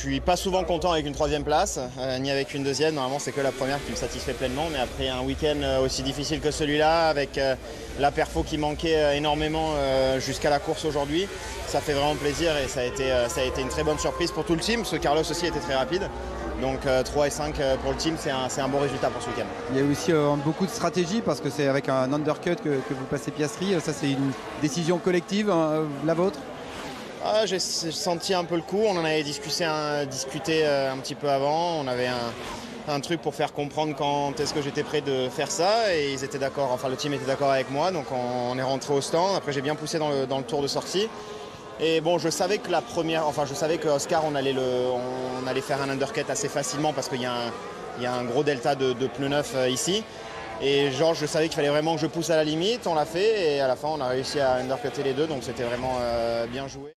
suis pas souvent content avec une troisième place, ni avec une deuxième. Normalement, c'est que la première qui me satisfait pleinement. Mais après un week-end aussi difficile que celui-là, avec la perfo qui manquait énormément jusqu'à la course aujourd'hui, ça fait vraiment plaisir et ça a été une très bonne surprise pour tout le team, parce que Carlos aussi était très rapide. Donc 3 et 5 pour le team, c'est un bon résultat pour ce week-end. Il y a aussi beaucoup de stratégie parce que c'est avec un undercut que vous passez Piastri. Ça, c'est une décision collective, la vôtre? J'ai senti un peu le coup, on en avait discuté un petit peu avant, on avait un truc pour faire comprendre quand est-ce que j'étais prêt de faire ça et ils étaient d'accord, enfin le team était d'accord avec moi, donc on est rentré au stand. Après j'ai bien poussé dans le tour de sortie et bon, je savais que je savais que Oscar on allait faire un undercut assez facilement parce qu'il y a un gros delta de pneus neufs ici. Et genre, je savais qu'il fallait vraiment que je pousse à la limite, on l'a fait et à la fin on a réussi à undercutter les deux, donc c'était vraiment bien joué.